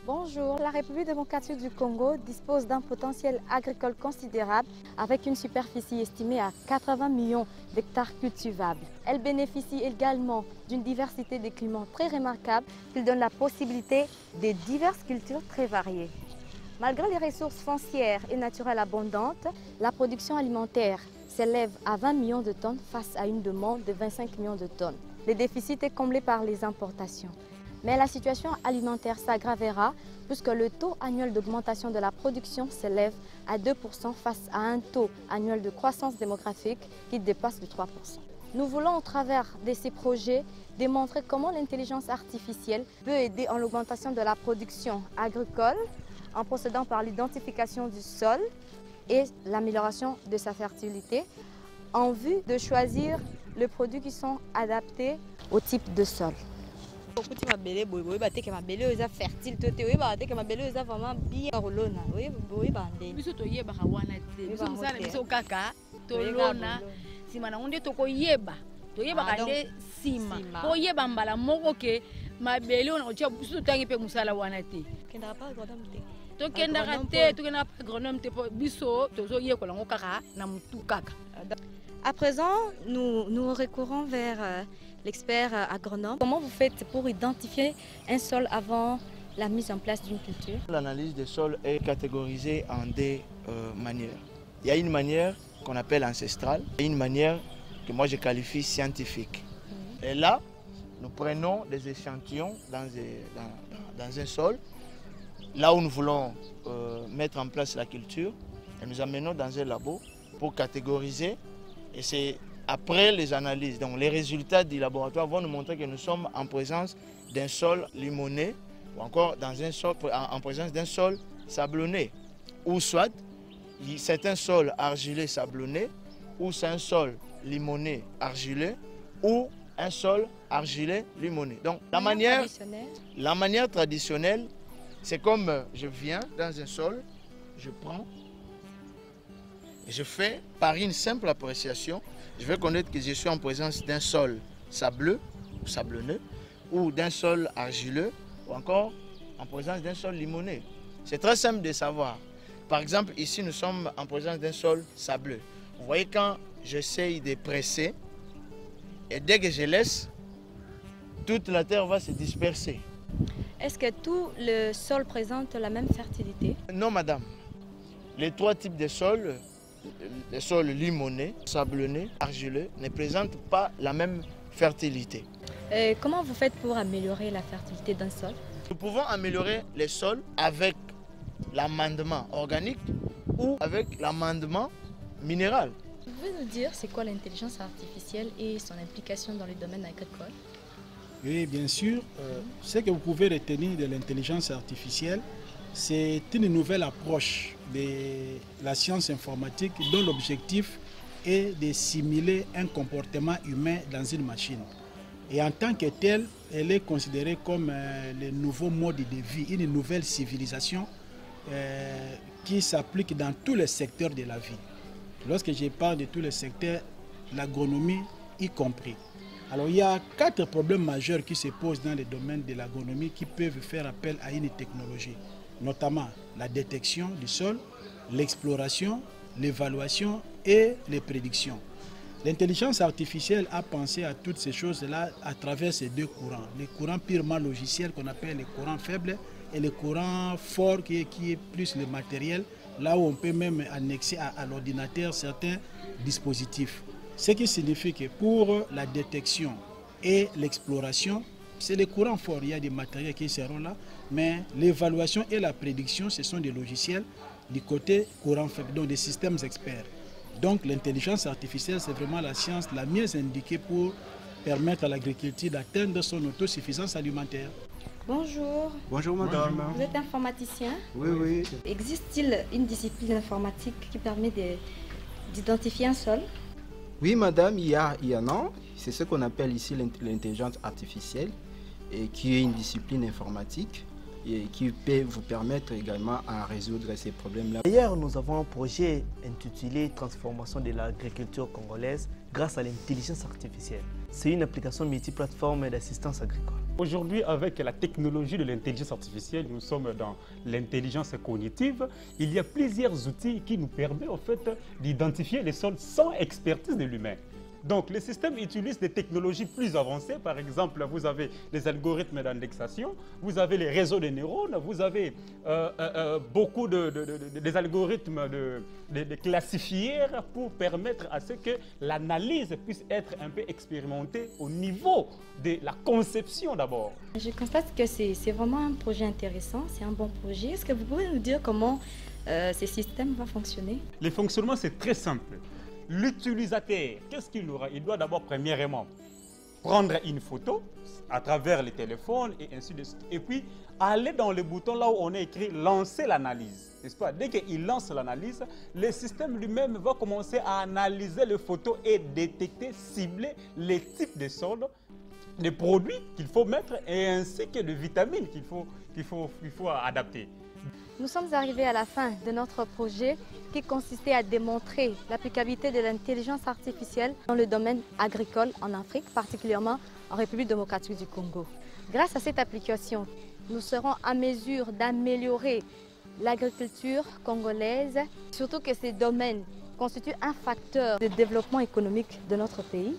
Bonjour, la République démocratique du Congo dispose d'un potentiel agricole considérable avec une superficie estimée à 80 millions d'hectares cultivables. Elle bénéficie également d'une diversité de climats très remarquable qui donne la possibilité de diverses cultures très variées. Malgré les ressources foncières et naturelles abondantes, la production alimentaire s'élève à 20 millions de tonnes face à une demande de 25 millions de tonnes. Le déficit est comblé par les importations. Mais la situation alimentaire s'aggravera puisque le taux annuel d'augmentation de la production s'élève à 2% face à un taux annuel de croissance démographique qui dépasse de 3%. Nous voulons au travers de ces projets démontrer comment l'intelligence artificielle peut aider en l'augmentation de la production agricole en procédant par l'identification du sol et l'amélioration de sa fertilité en vue de choisir les produits qui sont adaptés au type de sol. Kuti mabele boye bateke mabele oyo eza fertile to te oyeba bateke mabele oyo eza vraiment bien kolona oyeba ndeni biso toyebaka wana te biso mosala biso kaka tolona nsima nango nde tokoyeba toyebaka nde nsima koyeba mbala moko ke mabele oyo nakotia biso totangi mpe mosala wana te tokendaka te tokendaka pa agronome te mpo biso tozoyekola yango kaka na motu kaka. À présent, nous recourons vers l'expert agronome. Comment vous faites pour identifier un sol avant la mise en place d'une culture? L'analyse des sols est catégorisée en deux manières. Il y a une manière qu'on appelle ancestrale et une manière que moi je qualifie scientifique. Et là, nous prenons des échantillons dans un sol, là où nous voulons mettre en place la culture, et nous amenons dans un labo pour catégoriser. Et c'est après les analyses, donc les résultats du laboratoire vont nous montrer que nous sommes en présence d'un sol limonné ou encore en présence d'un sol sablonné. Ou soit c'est un sol argilé sablonné, ou c'est un sol limonné argilé, ou un sol argilé limonné. Donc la manière traditionnelle, c'est comme je viens dans un sol, je prends, je fais par une simple appréciation, je vais connaître que je suis en présence d'un sol sableux ou sablonneux ou d'un sol argileux ou encore en présence d'un sol limonné. C'est très simple de savoir. Par exemple, ici nous sommes en présence d'un sol sableux. Vous voyez quand j'essaye de presser et dès que je laisse, toute la terre va se disperser. Est-ce que tout le sol présente la même fertilité? Non madame. Les trois types de sols, les sols limonés, sablonnés, argileux, ne présentent pas la même fertilité. Comment vous faites pour améliorer la fertilité d'un sol? Nous pouvons améliorer les sols avec l'amendement organique ou avec l'amendement minéral. Vous pouvez nous dire c'est quoi l'intelligence artificielle et son implication dans le domaine agricole? Oui, bien sûr. Ce que vous pouvez retenir de l'intelligence artificielle, c'est une nouvelle approche de la science informatique dont l'objectif est de simuler un comportement humain dans une machine. Et en tant que telle, elle est considérée comme le nouveau mode de vie, une nouvelle civilisation qui s'applique dans tous les secteurs de la vie. Lorsque je parle de tous les secteurs, l'agronomie y compris. Alors il y a 4 problèmes majeurs qui se posent dans le domaine de l'agronomie qui peuvent faire appel à une technologie, notamment la détection du sol, l'exploration, l'évaluation et les prédictions. L'intelligence artificielle a pensé à toutes ces choses-là à travers ces deux courants. Les courants purement logiciels qu'on appelle les courants faibles et les courants forts qui est plus le matériel, là où on peut même annexer à l'ordinateur certains dispositifs. Ce qui signifie que pour la détection et l'exploration, c'est les courants forts, il y a des matériels qui seront là, mais l'évaluation et la prédiction, ce sont des logiciels du côté courant faible, donc des systèmes experts. Donc l'intelligence artificielle, c'est vraiment la science la mieux indiquée pour permettre à l'agriculture d'atteindre son autosuffisance alimentaire. Bonjour. Bonjour madame. Vous êtes informaticien? Oui, oui. Existe-t-il une discipline informatique qui permet d'identifier un sol? Oui madame, il y en a. C'est ce qu'on appelle ici l'intelligence artificielle, et qui est une discipline informatique et qui peut vous permettre également à résoudre ces problèmes-là. D'ailleurs, nous avons un projet intitulé « Transformation de l'agriculture congolaise grâce à l'intelligence artificielle ». C'est une application multiplateforme d'assistance agricole. Aujourd'hui, avec la technologie de l'intelligence artificielle, nous sommes dans l'intelligence cognitive. Il y a plusieurs outils qui nous permettent en fait, d'identifier les sols sans expertise de l'humain. Donc, les systèmes utilisent des technologies plus avancées. Par exemple, vous avez les algorithmes d'indexation, vous avez les réseaux de neurones, vous avez beaucoup des algorithmes de classifieurs pour permettre à ce que l'analyse puisse être un peu expérimentée au niveau de la conception d'abord. Je constate que c'est vraiment un projet intéressant, c'est un bon projet. Est-ce que vous pouvez nous dire comment ces systèmes vont fonctionner? Le fonctionnement, c'est très simple. L'utilisateur, qu'est-ce qu'il aura? Il doit d'abord, premièrement, prendre une photo à travers les téléphones et ainsi de suite. Et puis, aller dans le bouton là où on a écrit « Lancer l'analyse ». N'est-ce pas? Dès qu'il lance l'analyse, le système lui-même va commencer à analyser les photos et détecter, cibler les types de sols, les produits qu'il faut mettre et ainsi que les vitamines qu'il faut adapter. Nous sommes arrivés à la fin de notre projet qui consistait à démontrer l'applicabilité de l'intelligence artificielle dans le domaine agricole en Afrique, particulièrement en République démocratique du Congo. Grâce à cette application, nous serons à mesure d'améliorer l'agriculture congolaise, surtout que ces domaines constituent un facteur de développement économique de notre pays.